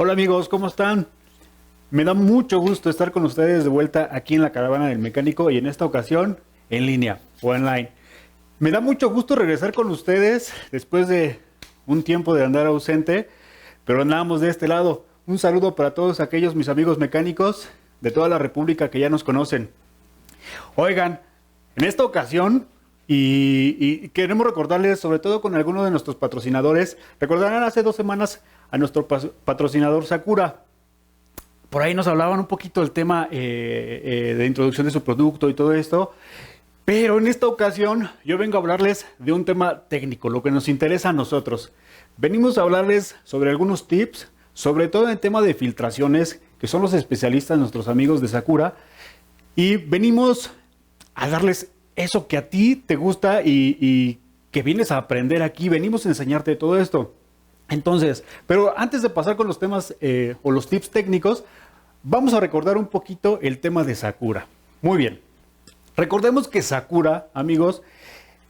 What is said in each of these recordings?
Hola amigos, ¿cómo están? Me da mucho gusto estar con ustedes de vuelta aquí en la Caravana del Mecánico y en esta ocasión en línea o online. Me da mucho gusto regresar con ustedes después de un tiempo de andar ausente, pero andamos de este lado. Un saludo para todos aquellos mis amigos mecánicos de toda la República que ya nos conocen. Oigan, en esta ocasión y queremos recordarles, sobre todo con algunos de nuestros patrocinadores, recordarán hace 2 semanas a nuestro patrocinador Sakura. Por ahí nos hablaban un poquito del tema de introducción de su producto y todo esto, pero en esta ocasión yo vengo a hablarles de un tema técnico, lo que nos interesa a nosotros. Venimos a hablarles sobre algunos tips, sobre todo en el tema de filtraciones, que son los especialistas, nuestros amigos de Sakura, y venimos a darles eso que a ti te gusta y que vienes a aprender aquí. Venimos a enseñarte todo esto. Entonces, pero antes de pasar con los temas o los tips técnicos, vamos a recordar un poquito el tema de Sakura. Muy bien. Recordemos que Sakura, amigos,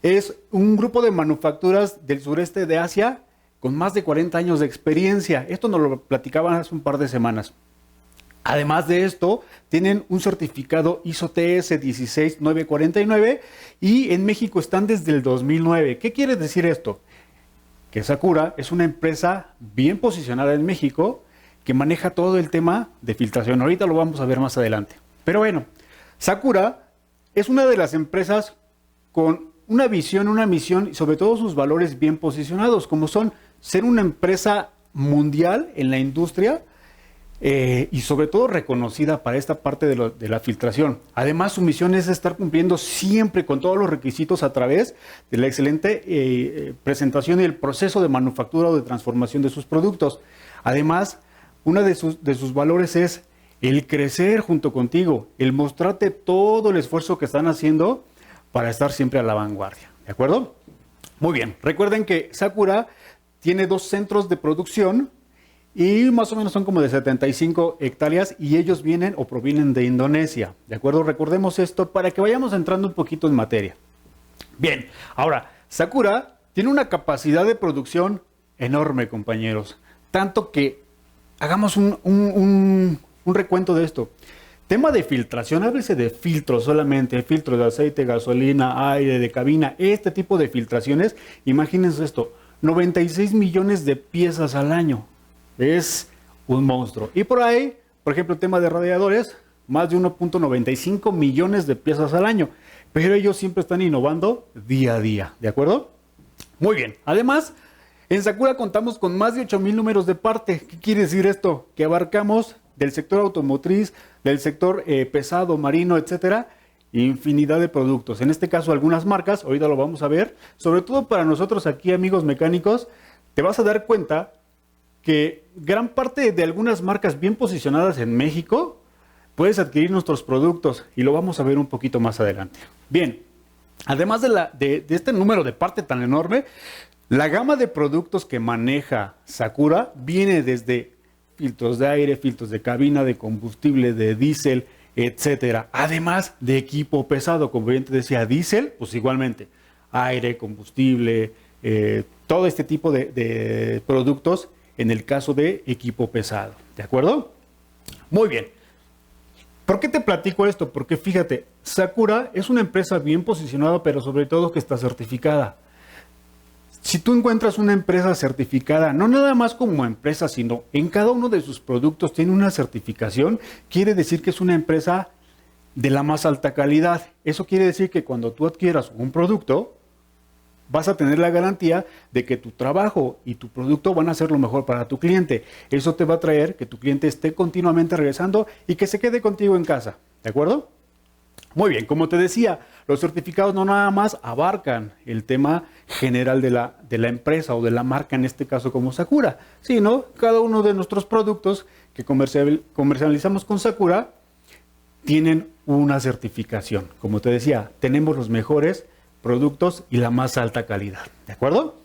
es un grupo de manufacturas del sureste de Asia con más de 40 años de experiencia. Esto nos lo platicaban hace un par de semanas. Además de esto, tienen un certificado ISO TS 16949 y en México están desde el 2009. ¿Qué quiere decir esto? Que Sakura es una empresa bien posicionada en México que maneja todo el tema de filtración. Ahorita lo vamos a ver más adelante. Pero bueno, Sakura es una de las empresas con una visión, una misión y sobre todo sus valores bien posicionados, como son ser una empresa mundial en la industria y sobre todo reconocida para esta parte de la filtración. Además, su misión es estar cumpliendo siempre con todos los requisitos a través de la excelente presentación y el proceso de manufactura o de transformación de sus productos. Además, uno de sus valores es el crecer junto contigo, el mostrarte todo el esfuerzo que están haciendo para estar siempre a la vanguardia. ¿De acuerdo? Muy bien. Recuerden que Sakura tiene 2 centros de producción y más o menos son como de 75 hectáreas y ellos vienen o provienen de Indonesia. ¿De acuerdo? Recordemos esto para que vayamos entrando un poquito en materia. Bien, ahora, Sakura tiene una capacidad de producción enorme, compañeros. Tanto que hagamos un recuento de esto. Tema de filtración, háblese de filtros solamente, filtros de aceite, gasolina, aire, de cabina, este tipo de filtraciones. Imagínense esto, 96 millones de piezas al año. Es un monstruo. Y por ahí, por ejemplo, el tema de radiadores, más de 1.95 millones de piezas al año. Pero ellos siempre están innovando día a día, ¿de acuerdo? Muy bien. Además, en Sakura contamos con más de 8,000 números de parte. ¿Qué quiere decir esto? Que abarcamos del sector automotriz, del sector pesado, marino, etcétera, infinidad de productos. En este caso, algunas marcas, ahorita lo vamos a ver, sobre todo para nosotros aquí, amigos mecánicos, te vas a dar cuenta que gran parte de algunas marcas bien posicionadas en México puedes adquirir nuestros productos y lo vamos a ver un poquito más adelante. Bien, además de este número de parte tan enorme, la gama de productos que maneja Sakura viene desde filtros de aire, filtros de cabina, de combustible, de diésel, etcétera. Además de equipo pesado, como bien te decía, diésel, pues igualmente, aire, combustible, todo este tipo de productos en el caso de equipo pesado. ¿De acuerdo? Muy bien. ¿Por qué te platico esto? Porque fíjate, Sakura es una empresa bien posicionada, pero sobre todo que está certificada. Si tú encuentras una empresa certificada, no nada más como empresa, sino en cada uno de sus productos tiene una certificación, quiere decir que es una empresa de la más alta calidad. Eso quiere decir que cuando tú adquieras un producto, vas a tener la garantía de que tu trabajo y tu producto van a ser lo mejor para tu cliente. Eso te va a traer que tu cliente esté continuamente regresando y que se quede contigo en casa. ¿De acuerdo? Muy bien, como te decía, los certificados no nada más abarcan el tema general de la empresa o de la marca, en este caso como Sakura, sino cada uno de nuestros productos que comercializamos con Sakura tienen una certificación. Como te decía, tenemos los mejores productos y la más alta calidad. ¿De acuerdo?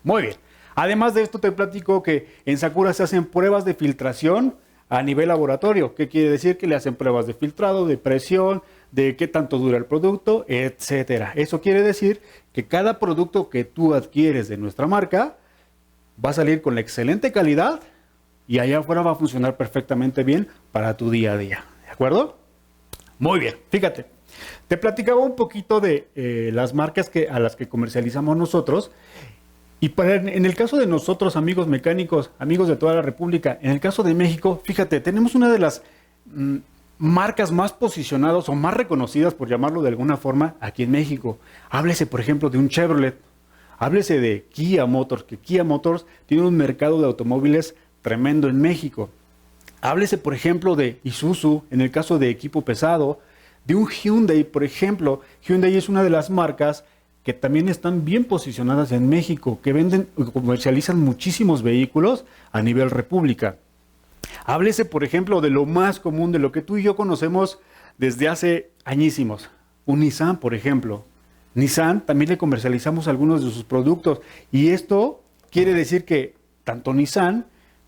Muy bien. Además de esto te platico que en Sakura se hacen pruebas de filtración a nivel laboratorio. ¿Qué quiere decir? Que le hacen pruebas de filtrado, de presión, de qué tanto dura el producto, etcétera. Eso quiere decir que cada producto que tú adquieres de nuestra marca va a salir con la excelente calidad y allá afuera va a funcionar perfectamente bien para tu día a día. ¿De acuerdo? Muy bien, fíjate. Te platicaba un poquito de las marcas a las que comercializamos nosotros. Y en el caso de nosotros, amigos mecánicos, amigos de toda la República, en el caso de México, fíjate, tenemos una de las marcas más posicionadas o más reconocidas, por llamarlo de alguna forma, aquí en México. Háblese, por ejemplo, de un Chevrolet. Háblese de Kia Motors, que Kia Motors tiene un mercado de automóviles tremendo en México. Háblese, por ejemplo, de Isuzu, en el caso de equipo pesado, de un Hyundai, por ejemplo. Hyundai es una de las marcas que también están bien posicionadas en México, que venden y comercializan muchísimos vehículos a nivel república. Háblese, por ejemplo, de lo más común, de lo que tú y yo conocemos desde hace añísimos. Un Nissan, por ejemplo. Nissan también le comercializamos algunos de sus productos. Y esto quiere decir que tanto Nissan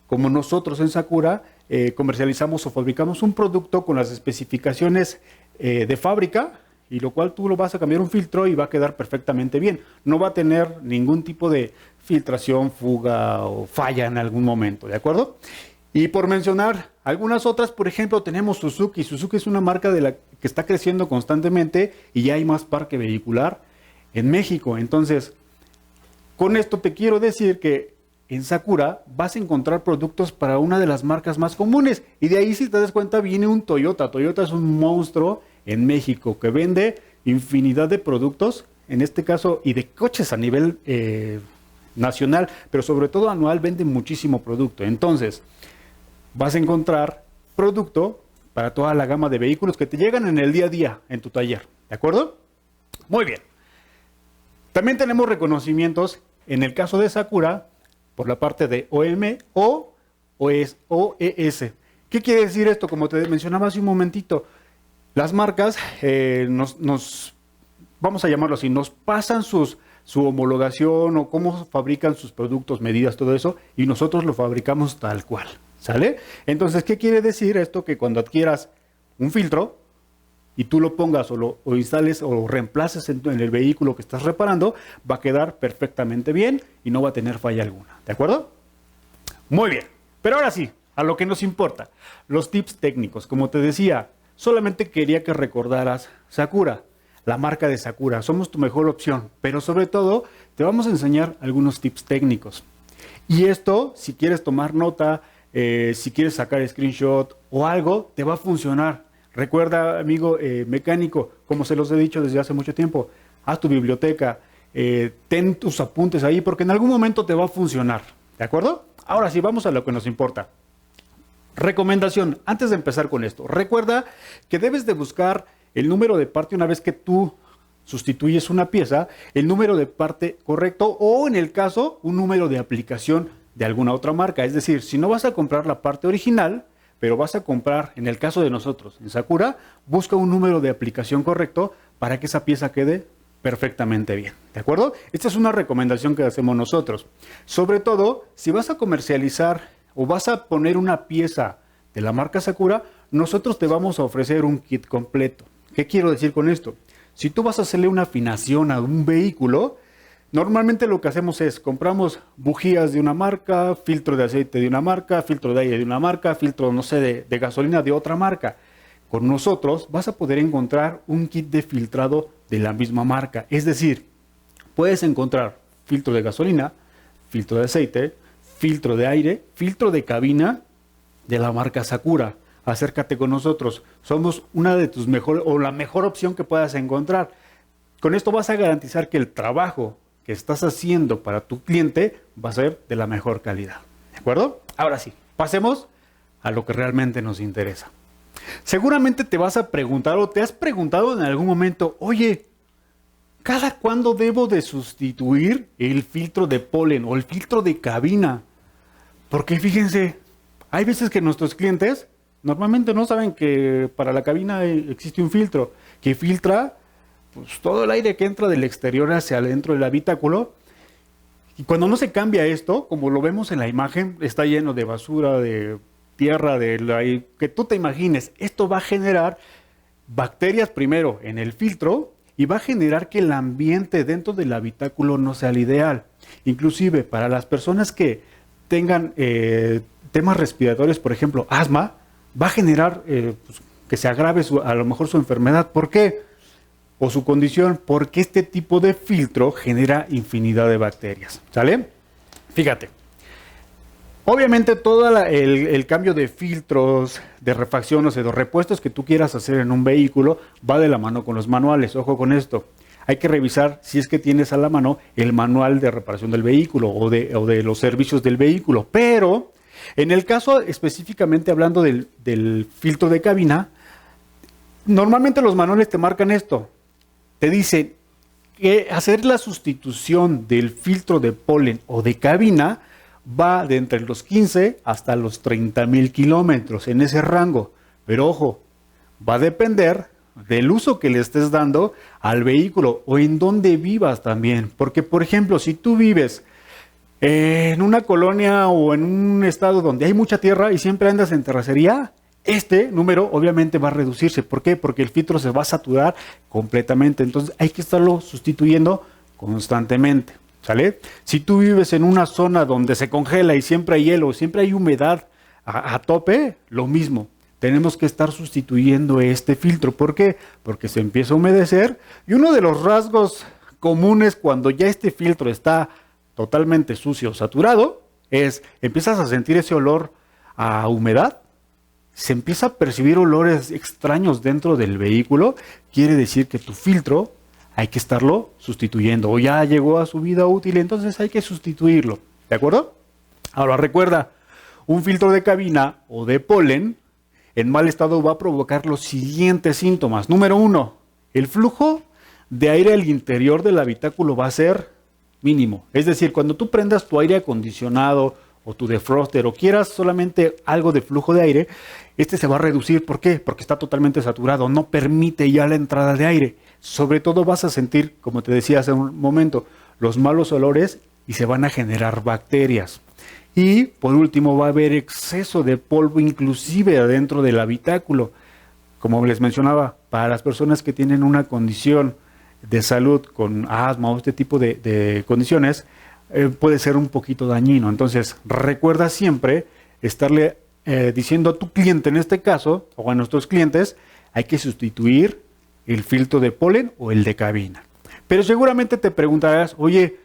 como nosotros en Sakura comercializamos o fabricamos un producto con las especificaciones de fábrica, y lo cual tú lo vas a cambiar un filtro y va a quedar perfectamente bien. No va a tener ningún tipo de filtración, fuga o falla en algún momento, ¿de acuerdo? Y por mencionar algunas otras, por ejemplo, tenemos Suzuki. Suzuki es una marca que está creciendo constantemente y ya hay más parque vehicular en México. Entonces, con esto te quiero decir que en Sakura vas a encontrar productos para una de las marcas más comunes. Y de ahí, si te das cuenta, viene un Toyota. Toyota es un monstruo en México que vende infinidad de productos, en este caso, y de coches a nivel nacional, pero sobre todo anual vende muchísimo producto. Entonces, vas a encontrar producto para toda la gama de vehículos que te llegan en el día a día en tu taller. ¿De acuerdo? Muy bien. También tenemos reconocimientos en el caso de Sakura por la parte de OEM o OES. ¿Qué quiere decir esto? Como te mencionaba hace un momentito, las marcas vamos a llamarlo así, nos pasan su homologación o cómo fabrican sus productos, medidas, todo eso, y nosotros lo fabricamos tal cual, ¿sale? Entonces, ¿qué quiere decir esto? Que cuando adquieras un filtro y tú lo pongas o instales o lo reemplaces en el vehículo que estás reparando, va a quedar perfectamente bien y no va a tener falla alguna, ¿de acuerdo? Muy bien, pero ahora sí, a lo que nos importa, los tips técnicos. Como te decía, solamente quería que recordaras Sakura, la marca de Sakura. Somos tu mejor opción, pero sobre todo te vamos a enseñar algunos tips técnicos. Y esto, si quieres tomar nota, si quieres sacar screenshot o algo, te va a funcionar. Recuerda, amigo mecánico, como se los he dicho desde hace mucho tiempo, haz tu biblioteca, ten tus apuntes ahí, porque en algún momento te va a funcionar. ¿De acuerdo? Ahora sí, vamos a lo que nos importa. Recomendación, antes de empezar con esto, recuerda que debes de buscar el número de parte una vez que tú sustituyes una pieza, el número de parte correcto o en el caso, un número de aplicación de alguna otra marca. Es decir, si no vas a comprar la parte original, pero vas a comprar, en el caso de nosotros, en Sakura, busca un número de aplicación correcto para que esa pieza quede perfectamente bien. ¿De acuerdo? Esta es una recomendación que hacemos nosotros. Sobre todo, si vas a comercializar o vas a poner una pieza de la marca Sakura, nosotros te vamos a ofrecer un kit completo. ¿Qué quiero decir con esto? Si tú vas a hacerle una afinación a un vehículo, normalmente lo que hacemos es compramos bujías de una marca, filtro de aceite de una marca, filtro de aire de una marca, filtro, no sé, de gasolina de otra marca. Con nosotros vas a poder encontrar un kit de filtrado de la misma marca. Es decir, puedes encontrar filtro de gasolina, filtro de aceite, filtro de aire, filtro de cabina de la marca Sakura. Acércate con nosotros. Somos una de tus mejores o la mejor opción que puedas encontrar. Con esto vas a garantizar que el trabajo que estás haciendo para tu cliente va a ser de la mejor calidad. ¿De acuerdo? Ahora sí, pasemos a lo que realmente nos interesa. Seguramente te vas a preguntar o te has preguntado en algún momento, oye, ¿cada cuándo debo de sustituir el filtro de polen o el filtro de cabina? Porque fíjense, hay veces que nuestros clientes normalmente no saben que para la cabina existe un filtro que filtra pues, todo el aire que entra del exterior hacia adentro del habitáculo. Y cuando no se cambia esto, como lo vemos en la imagen, está lleno de basura, de tierra, que tú te imagines. Esto va a generar bacterias primero en el filtro y va a generar que el ambiente dentro del habitáculo no sea el ideal. Inclusive para las personas que tengan temas respiratorios, por ejemplo, asma, va a generar pues, que se agrave a lo mejor su enfermedad. ¿Por qué? O su condición, porque este tipo de filtro genera infinidad de bacterias. ¿Sale? Fíjate. Obviamente todo el cambio de filtros, de refacción, o sea, de repuestos que tú quieras hacer en un vehículo va de la mano con los manuales. Ojo con esto. Hay que revisar si es que tienes a la mano el manual de reparación del vehículo o de los servicios del vehículo. Pero en el caso específicamente hablando del filtro de cabina, normalmente los manuales te marcan esto. Te dicen que hacer la sustitución del filtro de polen o de cabina va de entre los 15 hasta los 30,000 kilómetros, en ese rango. Pero ojo, va a depender del uso que le estés dando al vehículo o en dónde vivas también. Porque, por ejemplo, si tú vives en una colonia o en un estado donde hay mucha tierra y siempre andas en terracería, este número obviamente va a reducirse. ¿Por qué? Porque el filtro se va a saturar completamente. Entonces hay que estarlo sustituyendo constantemente. ¿Sale? Si tú vives en una zona donde se congela y siempre hay hielo, siempre hay humedad a tope, lo mismo. Tenemos que estar sustituyendo este filtro. ¿Por qué? Porque se empieza a humedecer y uno de los rasgos comunes cuando ya este filtro está totalmente sucio, saturado, es empiezas a sentir ese olor a humedad, se empieza a percibir olores extraños dentro del vehículo, quiere decir que tu filtro hay que estarlo sustituyendo o ya llegó a su vida útil, entonces hay que sustituirlo, ¿de acuerdo? Ahora recuerda, un filtro de cabina o de polen en mal estado va a provocar los siguientes síntomas. Número 1, el flujo de aire al interior del habitáculo va a ser mínimo. Es decir, cuando tú prendas tu aire acondicionado o tu defroster o quieras solamente algo de flujo de aire, este se va a reducir. ¿Por qué? Porque está totalmente saturado, no permite ya la entrada de aire. Sobre todo vas a sentir, como te decía hace un momento, los malos olores y se van a generar bacterias. Y por último va a haber exceso de polvo inclusive adentro del habitáculo. Como les mencionaba, para las personas que tienen una condición de salud con asma o este tipo de condiciones, puede ser un poquito dañino. Entonces recuerda siempre estarle diciendo a tu cliente, en este caso, o a nuestros clientes, hay que sustituir el filtro de polen o el de cabina. Pero seguramente te preguntarás, oye,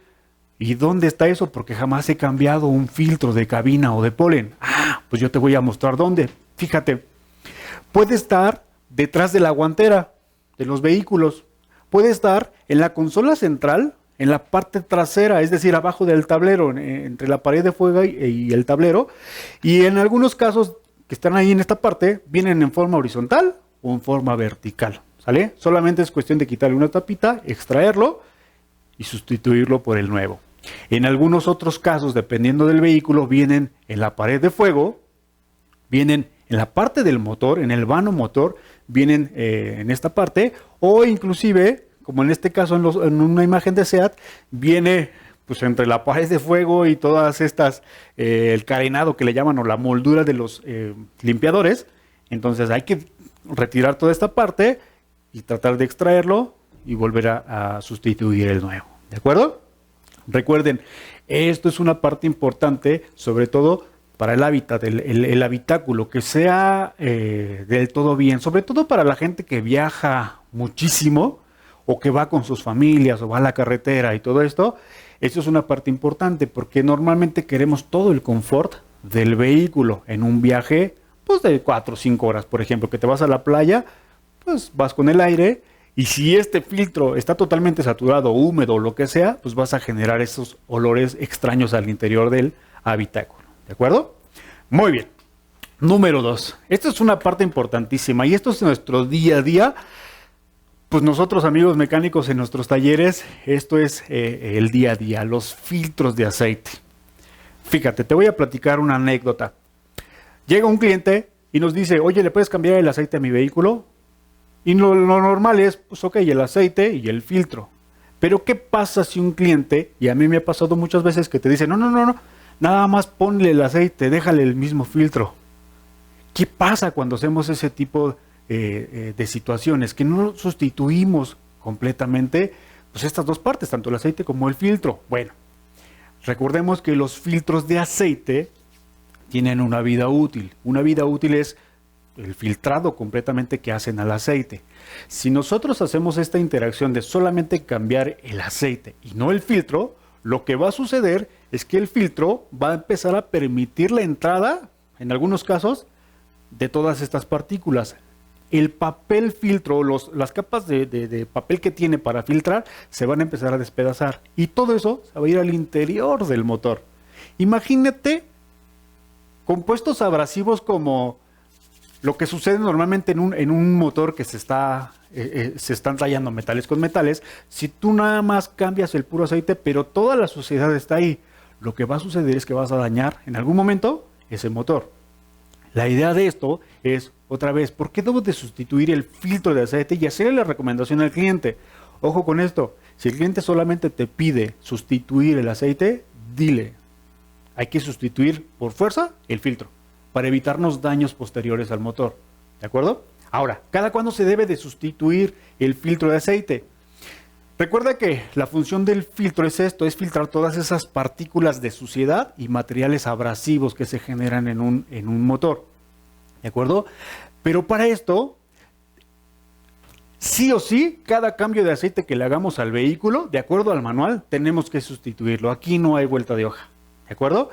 ¿y dónde está eso? Porque jamás he cambiado un filtro de cabina o de polen. Pues yo te voy a mostrar dónde. Fíjate, puede estar detrás de la guantera de los vehículos. Puede estar en la consola central, en la parte trasera, es decir, abajo del tablero, entre la pared de fuego y el tablero. Y en algunos casos que están ahí en esta parte, vienen en forma horizontal o en forma vertical. ¿Sale? Solamente es cuestión de quitarle una tapita, extraerlo y sustituirlo por el nuevo. En algunos otros casos, dependiendo del vehículo, vienen en la pared de fuego, vienen en la parte del motor, en el vano motor, vienen en esta parte, o inclusive, como en este caso en una imagen de SEAT, viene pues entre la pared de fuego y todas estas, el carenado que le llaman o la moldura de los limpiadores. Entonces hay que retirar toda esta parte y tratar de extraerlo y volver a sustituir el nuevo. ¿De acuerdo? Recuerden, esto es una parte importante, sobre todo para el hábitat, el habitáculo, que sea del todo bien, sobre todo para la gente que viaja muchísimo o que va con sus familias o va a la carretera y todo esto. Esto es una parte importante porque normalmente queremos todo el confort del vehículo en un viaje pues de 4 o 5 horas, por ejemplo, que te vas a la playa, pues vas con el aire y si este filtro está totalmente saturado, húmedo o lo que sea, pues vas a generar esos olores extraños al interior del habitáculo. ¿De acuerdo? Muy bien. Número 2. Esta es una parte importantísima y esto es nuestro día a día. Pues nosotros, amigos mecánicos, en nuestros talleres, esto es el día a día, los filtros de aceite. Fíjate, te voy a platicar una anécdota. Llega un cliente y nos dice, oye, ¿le puedes cambiar el aceite a mi vehículo? Y lo normal es, pues ok, el aceite y el filtro. Pero ¿qué pasa si un cliente, y a mí me ha pasado muchas veces que te dice, no, nada más ponle el aceite, déjale el mismo filtro? ¿Qué pasa cuando hacemos ese tipo de situaciones? Que no sustituimos completamente pues estas dos partes, tanto el aceite como el filtro. Bueno, Recordemos que los filtros de aceite tienen una vida útil. Una vida útil es el filtrado completamente que hacen al aceite. Si nosotros hacemos esta interacción de solamente cambiar el aceite y no el filtro, lo que va a suceder es que el filtro va a empezar a permitir la entrada, en algunos casos, de todas estas partículas. El papel filtro, las capas de papel que tiene para filtrar, se van a empezar a despedazar. Y todo eso se va a ir al interior del motor. Imagínate compuestos abrasivos como lo que sucede normalmente en un motor que se están tallando metales con metales. Si tú nada más cambias el puro aceite, pero toda la suciedad está ahí, lo que va a suceder es que vas a dañar en algún momento ese motor. La idea de esto es, otra vez, ¿por qué debo de sustituir el filtro de aceite y hacerle la recomendación al cliente? Ojo con esto, si el cliente solamente te pide sustituir el aceite, dile, hay que sustituir por fuerza el filtro para evitarnos daños posteriores al motor, ¿de acuerdo? Ahora, ¿cada cuándo se debe de sustituir el filtro de aceite? Recuerda que la función del filtro es esto, es filtrar todas esas partículas de suciedad y materiales abrasivos que se generan en un motor, ¿de acuerdo? Pero para esto, sí o sí, cada cambio de aceite que le hagamos al vehículo, de acuerdo al manual, tenemos que sustituirlo. Aquí no hay vuelta de hoja, ¿de acuerdo?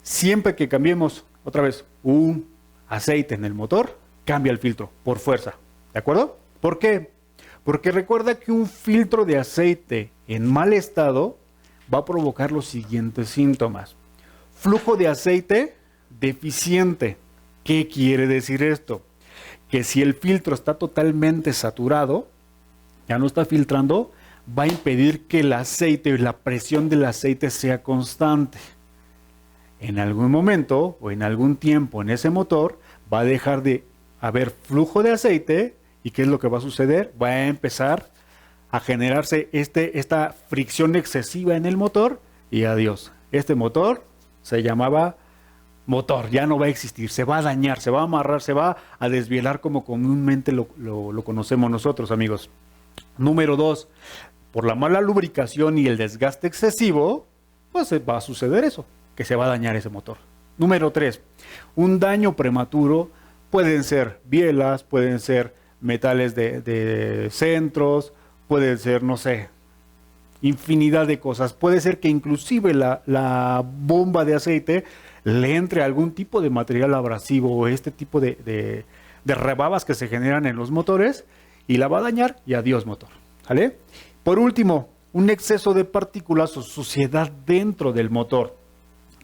Siempre que cambiemos, otra vez, un aceite en el motor, cambia el filtro, por fuerza, ¿de acuerdo? ¿Por qué? Porque recuerda que un filtro de aceite en mal estado va a provocar los siguientes síntomas. Flujo de aceite deficiente. ¿Qué quiere decir esto? Que si el filtro está totalmente saturado, ya no está filtrando, va a impedir que el aceite, la presión del aceite sea constante. En algún momento o en algún tiempo en ese motor va a dejar de haber flujo de aceite. ¿Y qué es lo que va a suceder? Va a empezar a generarse esta fricción excesiva en el motor y adiós. Este motor se llamaba motor, ya no va a existir, se va a dañar, se va a amarrar, se va a desvielar como comúnmente lo conocemos nosotros, amigos. Número 2, por la mala lubricación y el desgaste excesivo, pues va a suceder eso, que se va a dañar ese motor. Número 3, un daño prematuro, pueden ser bielas, pueden ser metales de centros, puede ser, no sé, infinidad de cosas. Puede ser que inclusive la bomba de aceite le entre algún tipo de material abrasivo o este tipo de rebabas que se generan en los motores y la va a dañar y adiós motor, ¿vale? Por último, un exceso de partículas o suciedad dentro del motor.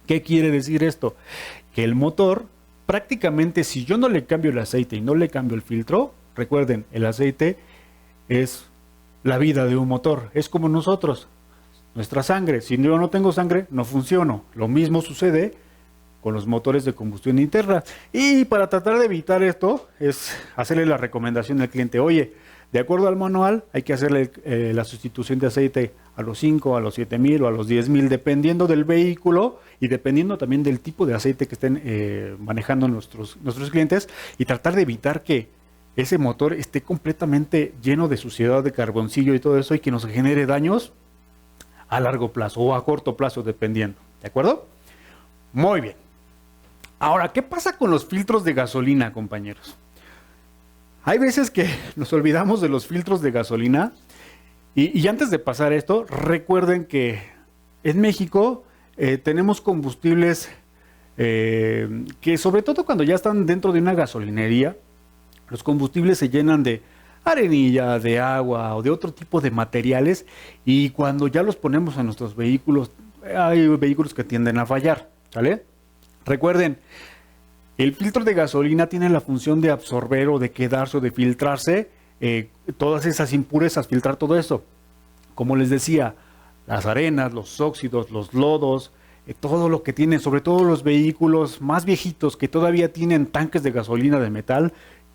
¿Qué quiere decir esto? Que el motor, prácticamente si yo no le cambio el aceite y no le cambio el filtro, recuerden, el aceite es la vida de un motor, es como nosotros, nuestra sangre. Si yo no tengo sangre, no funciono. Lo mismo sucede con los motores de combustión interna. Y para tratar de evitar esto, es hacerle la recomendación al cliente, oye, de acuerdo al manual, hay que hacerle la sustitución de aceite a los 5, a los 7,000 o a los 10,000, dependiendo del vehículo y dependiendo también del tipo de aceite que estén manejando nuestros clientes, y tratar de evitar que ese motor esté completamente lleno de suciedad, de carboncillo y todo eso, y que nos genere daños a largo plazo o a corto plazo, dependiendo. ¿De acuerdo? Muy bien. Ahora, ¿qué pasa con los filtros de gasolina, compañeros? Hay veces que nos olvidamos de los filtros de gasolina y antes de pasar esto, recuerden que en México tenemos combustibles que, sobre todo cuando ya están dentro de una gasolinería, los combustibles se llenan de arenilla, de agua o de otro tipo de materiales, y cuando ya los ponemos en nuestros vehículos, hay vehículos que tienden a fallar, ¿sale? Recuerden, el filtro de gasolina tiene la función de absorber o de quedarse o de filtrarse todas esas impurezas, filtrar todo eso. Como les decía, las arenas, los óxidos, los lodos, todo lo que tienen, sobre todo los vehículos más viejitos que todavía tienen tanques de gasolina de metal,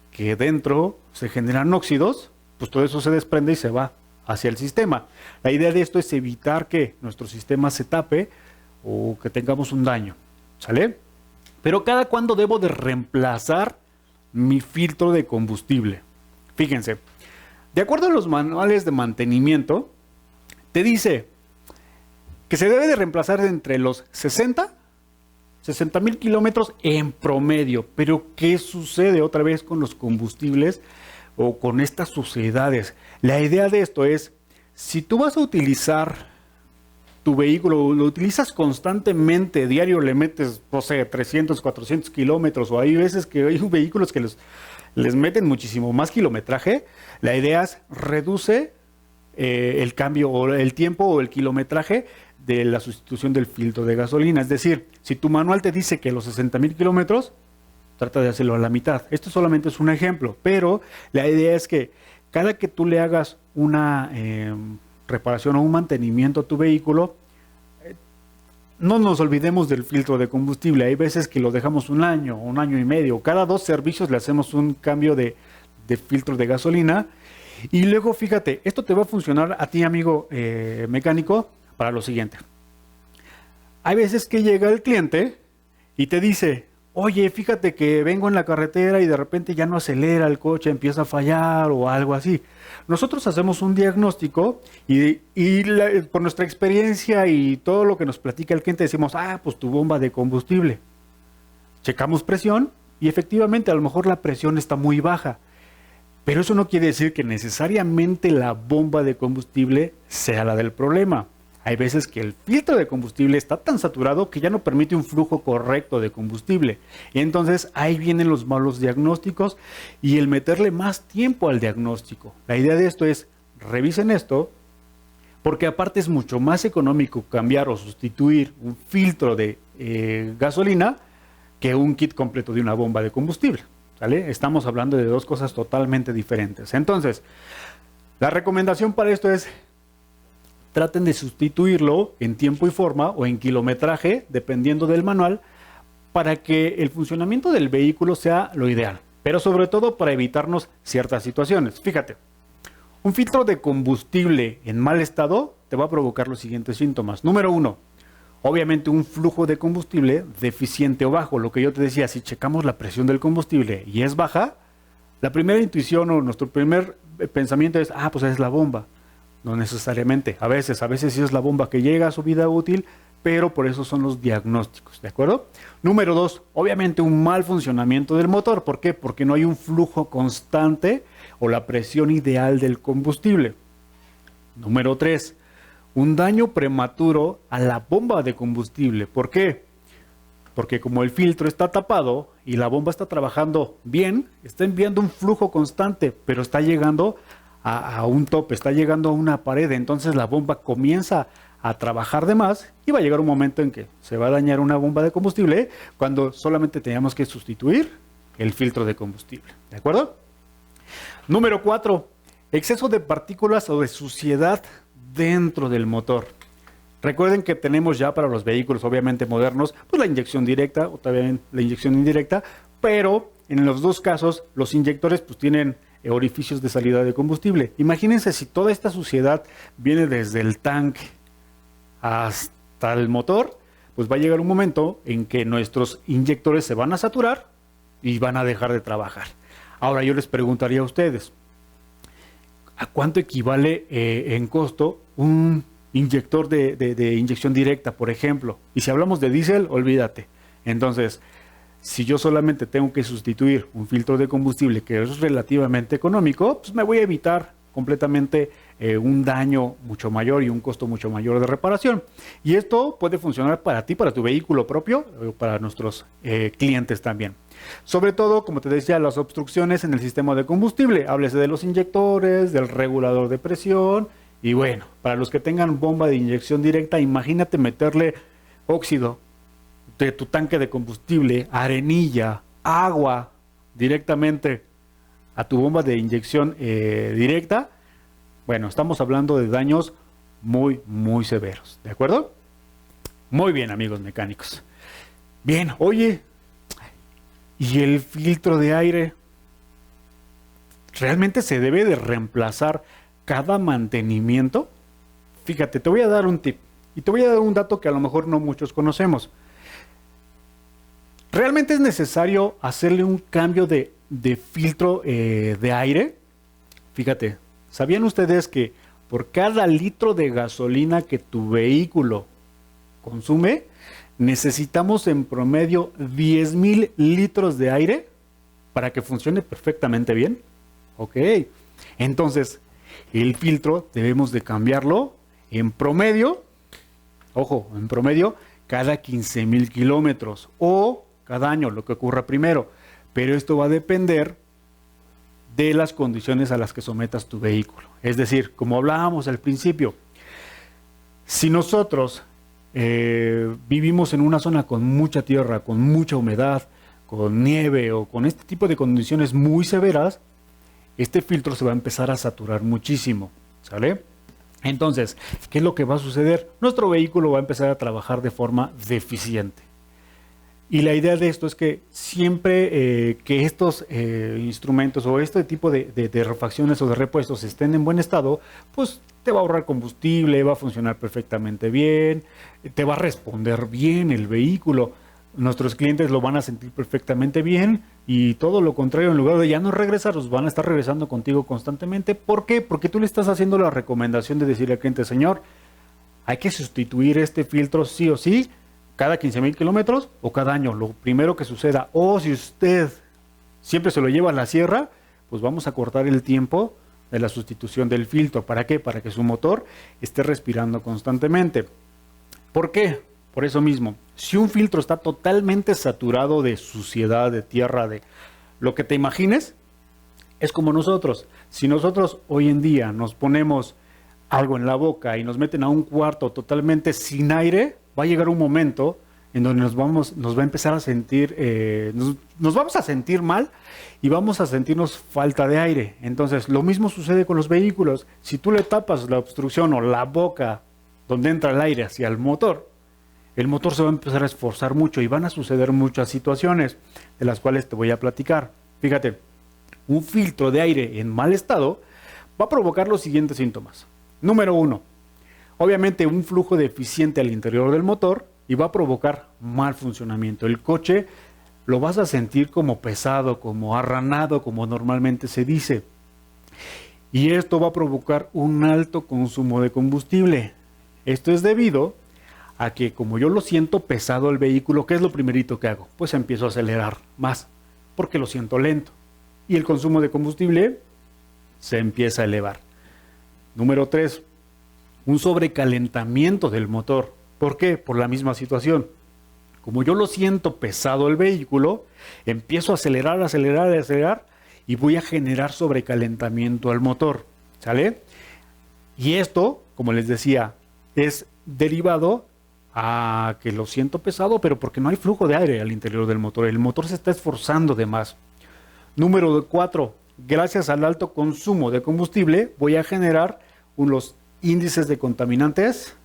que dentro se generan óxidos, pues todo eso se desprende y se va hacia el sistema. La idea de esto es evitar que nuestro sistema se tape o que tengamos un daño, ¿sale? Pero ¿cada cuándo debo de reemplazar mi filtro de combustible? Fíjense, de acuerdo a los manuales de mantenimiento, te dice, que se debe de reemplazar entre los 60 mil kilómetros en promedio. Pero ¿qué sucede otra vez con los combustibles o con estas sociedades? La idea de esto es, si tú vas a utilizar tu vehículo, lo utilizas constantemente, diario le metes, no sé, 300, 400 kilómetros, o hay veces que hay vehículos que les meten muchísimo más kilometraje, la idea es reduce el cambio o el tiempo o el kilometraje de la sustitución del filtro de gasolina. Es decir, si tu manual te dice que los 60 mil kilómetros, trata de hacerlo a la mitad. Esto solamente es un ejemplo, pero la idea es que cada que tú le hagas una reparación o un mantenimiento a tu vehículo, no nos olvidemos del filtro de combustible. Hay veces que lo dejamos un año y medio. Cada 2 servicios le hacemos un cambio de filtro de gasolina. Y luego, fíjate, esto te va a funcionar a ti, amigo mecánico, para lo siguiente. Hay veces que llega el cliente y te dice, oye, fíjate que vengo en la carretera y de repente ya no acelera el coche, empieza a fallar o algo así. Nosotros hacemos un diagnóstico y por nuestra experiencia y todo lo que nos platica el cliente decimos, pues tu bomba de combustible. Checamos presión y efectivamente a lo mejor la presión está muy baja. Pero eso no quiere decir que necesariamente la bomba de combustible sea la del problema. Hay veces que el filtro de combustible está tan saturado que ya no permite un flujo correcto de combustible. Y entonces ahí vienen los malos diagnósticos y el meterle más tiempo al diagnóstico. La idea de esto es, revisen esto, porque aparte es mucho más económico cambiar o sustituir un filtro de gasolina que un kit completo de una bomba de combustible. ¿Sale? Estamos hablando de 2 cosas totalmente diferentes. Entonces, la recomendación para esto es, traten de sustituirlo en tiempo y forma o en kilometraje, dependiendo del manual, para que el funcionamiento del vehículo sea lo ideal. Pero sobre todo para evitarnos ciertas situaciones. Fíjate, un filtro de combustible en mal estado te va a provocar los siguientes síntomas. Número 1, obviamente un flujo de combustible deficiente o bajo. Lo que yo te decía, si checamos la presión del combustible y es baja, la primera intuición o nuestro primer pensamiento es, pues es la bomba. No necesariamente. A veces sí es la bomba que llega a su vida útil, pero por eso son los diagnósticos, ¿de acuerdo? Número 2, obviamente un mal funcionamiento del motor. ¿Por qué? Porque no hay un flujo constante o la presión ideal del combustible. Número 3, un daño prematuro a la bomba de combustible. ¿Por qué? Porque como el filtro está tapado y la bomba está trabajando bien, está enviando un flujo constante, pero está llegando a un tope, está llegando a una pared. Entonces la bomba comienza a trabajar de más y va a llegar un momento en que se va a dañar una bomba de combustible cuando solamente teníamos que sustituir el filtro de combustible. ¿De acuerdo? Número 4, exceso de partículas o de suciedad dentro del motor. Recuerden que tenemos ya para los vehículos obviamente modernos, pues la inyección directa o también la inyección indirecta, pero en los 2 casos los inyectores pues tienen orificios de salida de combustible. Imagínense si toda esta suciedad viene desde el tanque hasta el motor, pues va a llegar un momento en que nuestros inyectores se van a saturar y van a dejar de trabajar. Ahora yo les preguntaría a ustedes, ¿a cuánto equivale en costo un inyector de inyección directa, por ejemplo? Y si hablamos de diésel, olvídate. Entonces, si yo solamente tengo que sustituir un filtro de combustible que es relativamente económico, pues me voy a evitar completamente un daño mucho mayor y un costo mucho mayor de reparación. Y esto puede funcionar para ti, para tu vehículo propio, o para nuestros clientes también. Sobre todo, como te decía, las obstrucciones en el sistema de combustible. Háblese de los inyectores, del regulador de presión. Y bueno, para los que tengan bomba de inyección directa, imagínate meterle óxido de tu tanque de combustible, arenilla, agua directamente a tu bomba de inyección directa. Bueno, estamos hablando de daños muy, muy severos, ¿de acuerdo? Muy bien, amigos mecánicos. Bien, oye, ¿y el filtro de aire? ¿Realmente se debe de reemplazar cada mantenimiento? Fíjate, te voy a dar un tip y te voy a dar un dato que a lo mejor no muchos conocemos. ¿Realmente es necesario hacerle un cambio de filtro de aire? Fíjate, ¿sabían ustedes que por cada litro de gasolina que tu vehículo consume, necesitamos en promedio 10,000 litros de aire para que funcione perfectamente bien. Ok, entonces el filtro debemos de cambiarlo en promedio, ojo, en promedio cada 15,000 kilómetros o cada año, lo que ocurra primero. Pero esto va a depender de las condiciones a las que sometas tu vehículo. Es decir, como hablábamos al principio, si nosotros vivimos en una zona con mucha tierra, con mucha humedad, con nieve o con este tipo de condiciones muy severas, este filtro se va a empezar a saturar muchísimo, ¿sale? Entonces, ¿qué es lo que va a suceder? Nuestro vehículo va a empezar a trabajar de forma deficiente. Y la idea de esto es que siempre que estos instrumentos o este tipo de refacciones o de repuestos estén en buen estado, pues te va a ahorrar combustible, va a funcionar perfectamente bien, te va a responder bien el vehículo. Nuestros clientes lo van a sentir perfectamente bien y todo lo contrario, en lugar de ya no regresar, los van a estar regresando contigo constantemente. ¿Por qué? Porque tú le estás haciendo la recomendación de decirle al cliente, señor, hay que sustituir este filtro sí o sí, cada 15,000 kilómetros o cada año, lo primero que suceda. O si usted siempre se lo lleva a la sierra, pues vamos a cortar el tiempo de la sustitución del filtro. ¿Para qué? Para que su motor esté respirando constantemente. ¿Por qué? Por eso mismo, si un filtro está totalmente saturado de suciedad, de tierra, de lo que te imagines, es como nosotros. Si nosotros hoy en día nos ponemos algo en la boca y nos meten a un cuarto totalmente sin aire, va a llegar un momento en donde nos va a empezar a sentir, nos vamos a sentir mal y vamos a sentirnos falta de aire. Entonces, lo mismo sucede con los vehículos. Si tú le tapas la obstrucción o la boca donde entra el aire hacia el motor se va a empezar a esforzar mucho y van a suceder muchas situaciones de las cuales te voy a platicar. Fíjate, un filtro de aire en mal estado va a provocar los siguientes síntomas. Número 1, obviamente un flujo deficiente al interior del motor y va a provocar mal funcionamiento. El coche lo vas a sentir como pesado, como arranado, como normalmente se dice. Y esto va a provocar un alto consumo de combustible. Esto es debido a que como yo lo siento pesado el vehículo, ¿qué es lo primerito que hago? Pues empiezo a acelerar más, porque lo siento lento. Y el consumo de combustible se empieza a elevar. Número 3, un sobrecalentamiento del motor. ¿Por qué? Por la misma situación. Como yo lo siento pesado el vehículo, empiezo a acelerar y voy a generar sobrecalentamiento al motor. ¿Sale? Y esto, como les decía, es derivado a que lo siento pesado, pero porque no hay flujo de aire al interior del motor. El motor se está esforzando de más. Número 4, gracias al alto consumo de combustible, voy a generar unos índices de contaminantes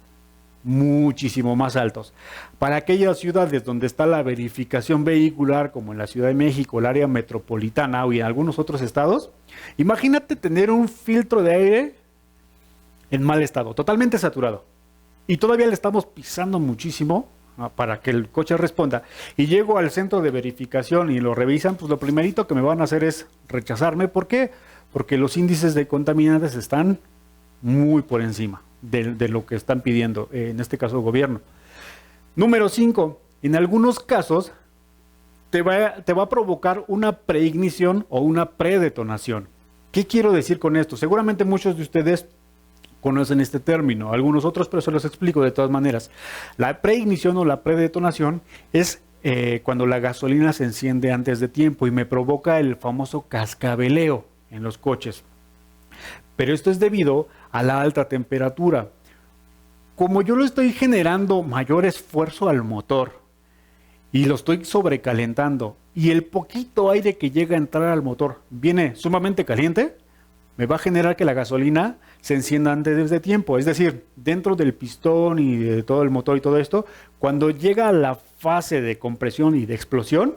muchísimo más altos. Para aquellas ciudades donde está la verificación vehicular, como en la Ciudad de México, el área metropolitana y en algunos otros estados, imagínate tener un filtro de aire en mal estado, totalmente saturado. Y todavía le estamos pisando muchísimo para que el coche responda. Y llego al centro de verificación y lo revisan, pues lo primerito que me van a hacer es rechazarme. ¿Por qué? Porque los índices de contaminantes están muy por encima de lo que están pidiendo, en este caso el gobierno. Número 5, en algunos casos te va a provocar una preignición o una predetonación. ¿Qué quiero decir con esto? Seguramente muchos de ustedes conocen este término, algunos otros, pero se los explico de todas maneras. La preignición o la predetonación es cuando la gasolina se enciende antes de tiempo y me provoca el famoso cascabeleo en los coches. Pero esto es debido a la alta temperatura. Como yo lo estoy generando mayor esfuerzo al motor y lo estoy sobrecalentando y el poquito aire que llega a entrar al motor viene sumamente caliente, me va a generar que la gasolina se encienda antes de tiempo. Es decir, dentro del pistón y de todo el motor y todo esto, cuando llega a la fase de compresión y de explosión,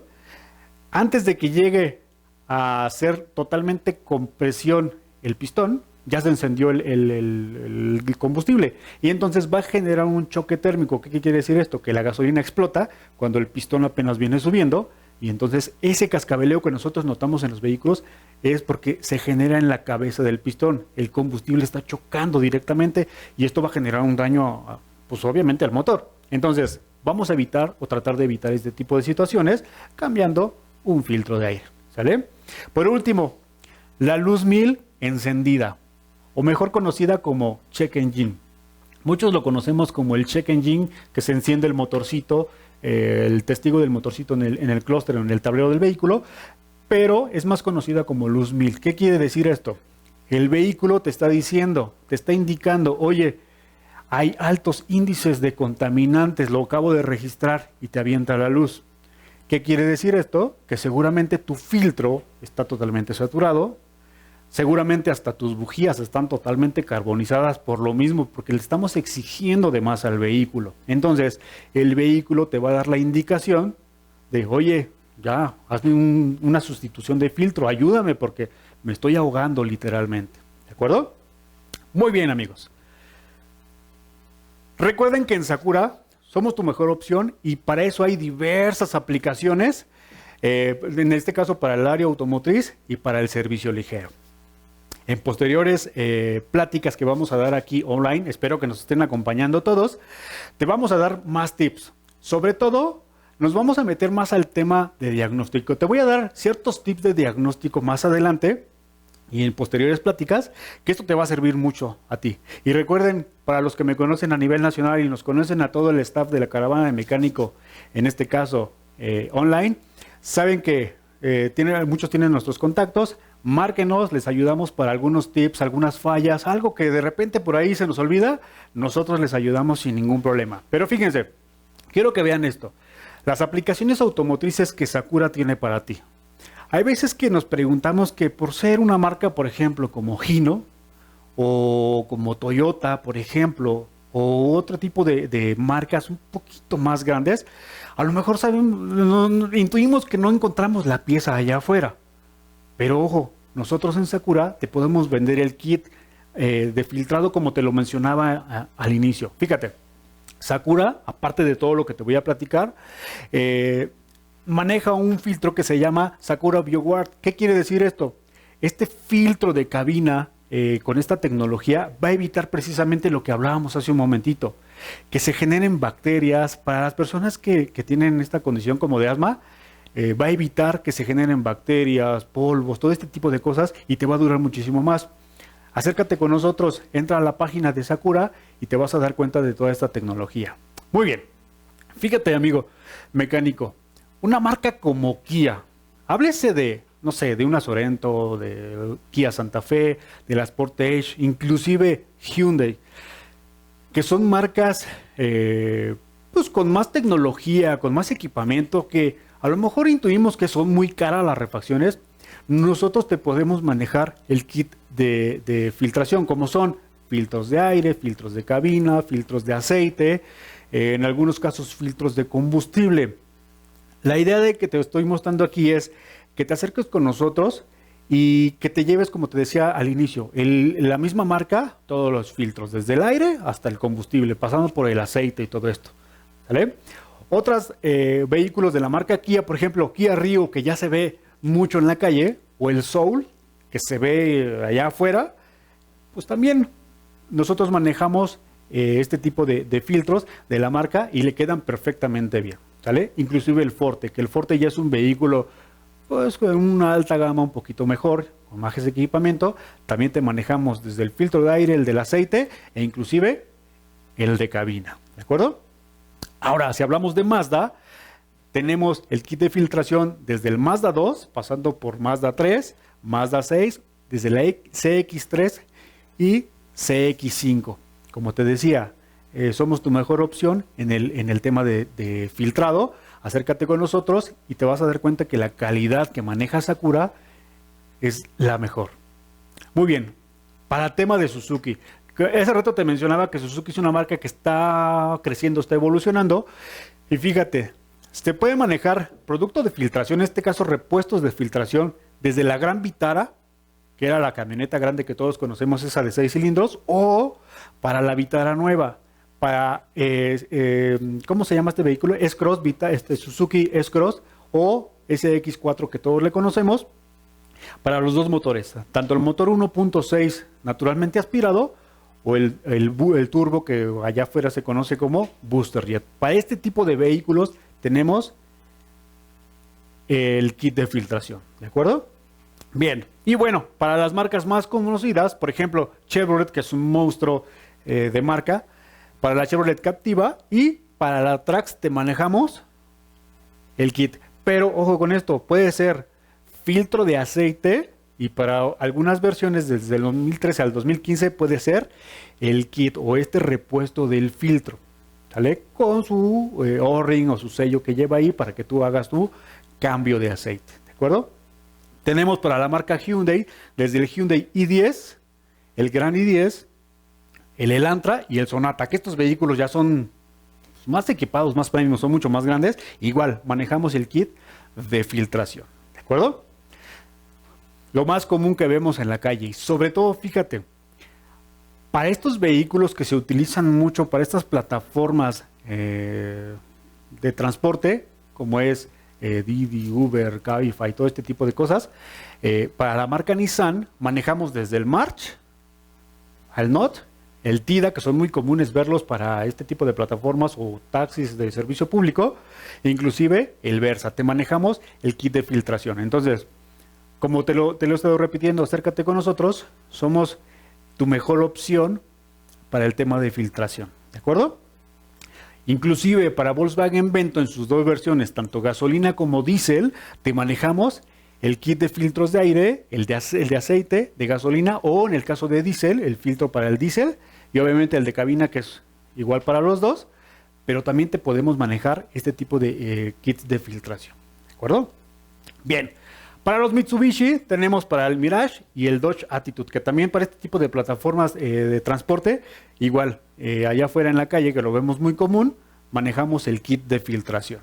antes de que llegue a ser totalmente compresión el pistón, ya se encendió el combustible. Y entonces va a generar un choque térmico. ¿Qué quiere decir esto? Que la gasolina explota cuando el pistón apenas viene subiendo. Y entonces ese cascabeleo que nosotros notamos en los vehículos es porque se genera en la cabeza del pistón. El combustible está chocando directamente y esto va a generar un daño, pues obviamente al motor. Entonces, vamos a evitar o tratar de evitar este tipo de situaciones cambiando un filtro de aire, ¿sale? Por último, la luz 1000 encendida, o mejor conocida como check engine. Muchos lo conocemos como el check engine, que se enciende el motorcito, el testigo del motorcito en el clúster, en el tablero del vehículo, pero es más conocida como luz 1000. ¿Qué quiere decir esto? El vehículo te está diciendo, te está indicando, oye, hay altos índices de contaminantes, lo acabo de registrar, y te avienta la luz. ¿Qué quiere decir esto? Que seguramente tu filtro está totalmente saturado, seguramente hasta tus bujías están totalmente carbonizadas por lo mismo, porque le estamos exigiendo de más al vehículo. Entonces, el vehículo te va a dar la indicación de, oye, ya, hazme una sustitución de filtro, ayúdame porque me estoy ahogando literalmente. ¿De acuerdo? Muy bien, amigos. Recuerden que en Sakura somos tu mejor opción y para eso hay diversas aplicaciones, en este caso para el área automotriz y para el servicio ligero. En posteriores pláticas que vamos a dar aquí online, espero que nos estén acompañando todos, te vamos a dar más tips. Sobre todo, nos vamos a meter más al tema de diagnóstico. Te voy a dar ciertos tips de diagnóstico más adelante y en posteriores pláticas, que esto te va a servir mucho a ti. Y recuerden, para los que me conocen a nivel nacional y nos conocen a todo el staff de la Caravana de Mecánico, en este caso online, saben que muchos tienen nuestros contactos. Márquenos, les ayudamos para algunos tips, algunas fallas, algo que de repente por ahí se nos olvida, nosotros les ayudamos sin ningún problema. Pero fíjense, quiero que vean esto. Las aplicaciones automotrices que Sakura tiene para ti. Hay veces que nos preguntamos que por ser una marca, por ejemplo, como Hino, o como Toyota, por ejemplo, o otro tipo de marcas un poquito más grandes, a lo mejor intuimos que no encontramos la pieza allá afuera. Pero ojo, nosotros en Sakura te podemos vender el kit de filtrado como te lo mencionaba al inicio. Fíjate, Sakura, aparte de todo lo que te voy a platicar, maneja un filtro que se llama Sakura BioGuard. ¿Qué quiere decir esto? Este filtro de cabina con esta tecnología va a evitar precisamente lo que hablábamos hace un momentito, que se generen bacterias. Para las personas que tienen esta condición como de asma, va a evitar que se generen bacterias, polvos, todo este tipo de cosas y te va a durar muchísimo más. Acércate con nosotros, entra a la página de Sakura y te vas a dar cuenta de toda esta tecnología. Muy bien, fíjate amigo mecánico, una marca como Kia, háblese de, no sé, de una Sorento, de Kia Santa Fe, de la Sportage, inclusive Hyundai, que son marcas pues con más tecnología, con más equipamiento, que a lo mejor intuimos que son muy caras las refacciones. Nosotros te podemos manejar el kit de filtración, como son filtros de aire, filtros de cabina, filtros de aceite, en algunos casos filtros de combustible. La idea de que te estoy mostrando aquí es que te acerques con nosotros y que te lleves, como te decía al inicio, la misma marca, todos los filtros, desde el aire hasta el combustible, pasando por el aceite y todo esto. ¿Vale? Otros vehículos de la marca Kia, por ejemplo, Kia Rio, que ya se ve mucho en la calle, o el Soul, que se ve allá afuera, pues también nosotros manejamos este tipo de filtros de la marca y le quedan perfectamente bien, ¿sale? Inclusive el Forte, que el Forte ya es un vehículo pues con una alta gama un poquito mejor, con más equipamiento. También te manejamos desde el filtro de aire, el del aceite e inclusive el de cabina, ¿de acuerdo? Ahora, si hablamos de Mazda, tenemos el kit de filtración desde el Mazda 2, pasando por Mazda 3, Mazda 6, desde la CX3 y CX5. Como te decía, somos tu mejor opción en el tema de filtrado. Acércate con nosotros y te vas a dar cuenta que la calidad que maneja Sakura es la mejor. Muy bien, para el tema de Suzuki. Ese rato te mencionaba que Suzuki es una marca que está creciendo, está evolucionando. Y fíjate, se puede manejar productos de filtración, en este caso repuestos de filtración, desde la Gran Vitara, que era la camioneta grande que todos conocemos, esa de 6 cilindros, o para la Vitara nueva, para, ¿cómo se llama este vehículo? S-Cross, Suzuki S-Cross o SX4 que todos le conocemos, para los dos motores, tanto el motor 1.6 naturalmente aspirado o el turbo que allá afuera se conoce como booster jet. Para este tipo de vehículos tenemos el kit de filtración, ¿de acuerdo? Bien, y bueno, para las marcas más conocidas, por ejemplo, Chevrolet, que es un monstruo de marca, para la Chevrolet Captiva, y para la Trax te manejamos el kit. Pero ojo con esto, puede ser filtro de aceite, y para algunas versiones desde el 2013 al 2015 puede ser el kit o este repuesto del filtro, ¿sale? Con su O-ring o su sello que lleva ahí para que tú hagas tu cambio de aceite, ¿de acuerdo? Tenemos para la marca Hyundai, desde el Hyundai i10, el Grand i10, el Elantra y el Sonata, que estos vehículos ya son más equipados, más premium, son mucho más grandes. Igual, manejamos el kit de filtración, ¿de acuerdo? Lo más común que vemos en la calle, y sobre todo, fíjate, para estos vehículos que se utilizan mucho, para estas plataformas de transporte, como es Didi, Uber, Cabify, todo este tipo de cosas. Para la marca Nissan manejamos desde el March al Note, el Tida, que son muy comunes verlos para este tipo de plataformas o taxis de servicio público, inclusive el Versa. Te manejamos el kit de filtración. Entonces, como te lo he estado repitiendo, acércate con nosotros, somos tu mejor opción para el tema de filtración, ¿de acuerdo? Inclusive para Volkswagen Vento en sus dos versiones, tanto gasolina como diésel, te manejamos el kit de filtros de aire, el de aceite, de gasolina, o en el caso de diésel, el filtro para el diésel, y obviamente el de cabina, que es igual para los dos, pero también te podemos manejar este tipo de kits de filtración, ¿de acuerdo? Bien, para los Mitsubishi tenemos para el Mirage y el Dodge Attitude, que también para este tipo de plataformas de transporte, igual, allá afuera en la calle, que lo vemos muy común, manejamos el kit de filtración.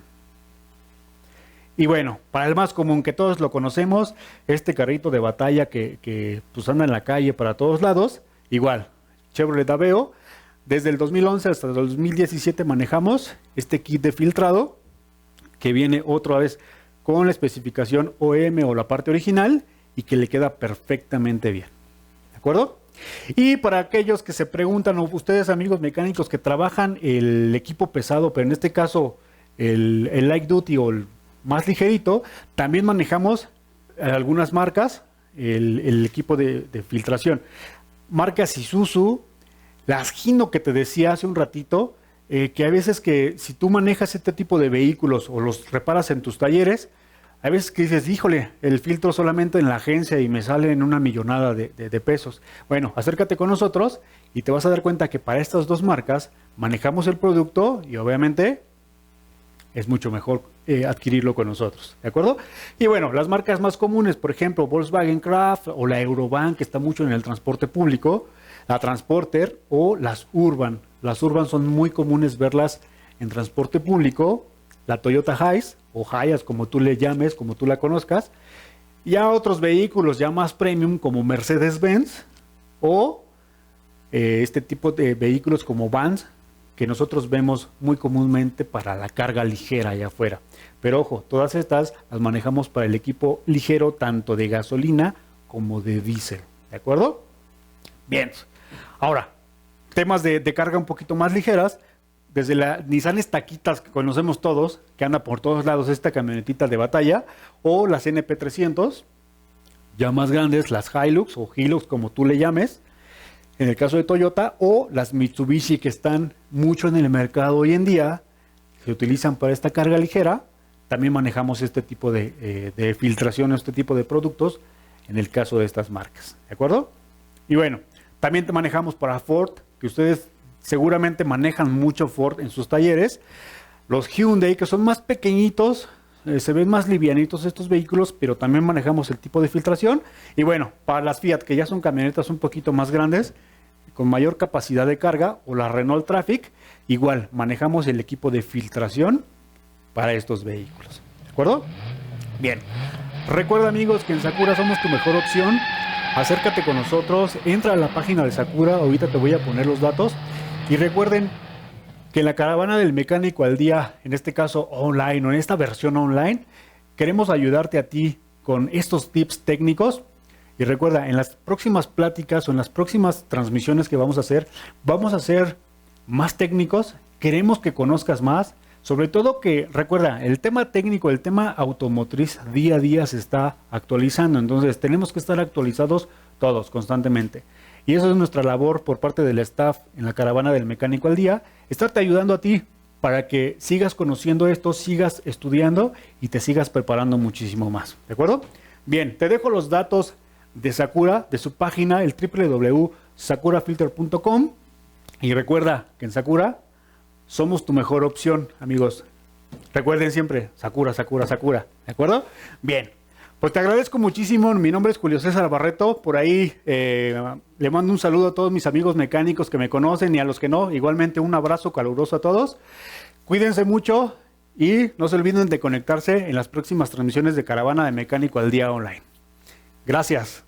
Y bueno, para el más común, que todos lo conocemos, este carrito de batalla que pues anda en la calle para todos lados, igual, Chevrolet Aveo, desde el 2011 hasta el 2017 manejamos este kit de filtrado, que viene otra vez con la especificación OEM o la parte original y que le queda perfectamente bien, ¿de acuerdo? Y para aquellos que se preguntan, o ustedes amigos mecánicos que trabajan el equipo pesado, pero en este caso el light duty o el más ligerito, también manejamos algunas marcas, el equipo de filtración. Marcas Isuzu, las Hino que te decía hace un ratito, que a veces que si tú manejas este tipo de vehículos o los reparas en tus talleres, hay veces que dices, híjole, el filtro solamente en la agencia y me sale en una millonada de pesos. Bueno, acércate con nosotros y te vas a dar cuenta que para estas dos marcas manejamos el producto y obviamente es mucho mejor adquirirlo con nosotros, ¿de acuerdo? Y bueno, las marcas más comunes, por ejemplo, Volkswagen Craft o la Eurovan, que está mucho en el transporte público, la Transporter o las Urban. Las Urban son muy comunes verlas en transporte público, la Toyota Hiace o Hiace, como tú le llames, como tú la conozcas, y a otros vehículos ya más premium como Mercedes-Benz o este tipo de vehículos como vans que nosotros vemos muy comúnmente para la carga ligera allá afuera. Pero ojo, todas estas las manejamos para el equipo ligero tanto de gasolina como de diésel, ¿de acuerdo? Bien, ahora, temas de carga un poquito más ligeras, desde la Nissan Taquitas que conocemos todos, que anda por todos lados, esta camionetita de batalla, o las NP300, ya más grandes, las Hilux o Hilux como tú le llames, en el caso de Toyota, o las Mitsubishi que están mucho en el mercado hoy en día, se utilizan para esta carga ligera, también manejamos este tipo de filtración, este tipo de productos, en el caso de estas marcas, ¿de acuerdo? Y bueno, también te manejamos para Ford, que ustedes seguramente manejan mucho Ford en sus talleres, los Hyundai, que son más pequeñitos, se ven más livianitos estos vehículos, pero también manejamos el tipo de filtración. Y bueno, para las Fiat, que ya son camionetas un poquito más grandes, con mayor capacidad de carga, o la Renault Trafic, igual manejamos el equipo de filtración para estos vehículos, ¿de acuerdo? Bien, recuerda amigos que en Sakura somos tu mejor opción. Acércate con nosotros, entra a la página de Sakura, ahorita te voy a poner los datos. Y recuerden que en la caravana del mecánico al día, en este caso online o en esta versión online, queremos ayudarte a ti con estos tips técnicos Y recuerda, en las próximas pláticas o en las próximas transmisiones que vamos a ser más técnicos. Queremos que conozcas más. Sobre todo que, recuerda, el tema técnico, el tema automotriz día a día se está actualizando. Entonces tenemos que estar actualizados todos constantemente. Y eso es nuestra labor por parte del staff en la Caravana del Mecánico al Día. Estarte ayudando a ti para que sigas conociendo esto, sigas estudiando y te sigas preparando muchísimo más. ¿De acuerdo? Bien, te dejo los datos de Sakura, de su página, el www.sakurafilter.com. Y recuerda que en Sakura somos tu mejor opción, amigos. Recuerden siempre, Sakura, Sakura, Sakura. ¿De acuerdo? Bien. Pues te agradezco muchísimo. Mi nombre es Julio César Barreto. Por ahí le mando un saludo a todos mis amigos mecánicos que me conocen y a los que no. Igualmente un abrazo caluroso a todos. Cuídense mucho y no se olviden de conectarse en las próximas transmisiones de Caravana de Mecánico al Día Online. Gracias.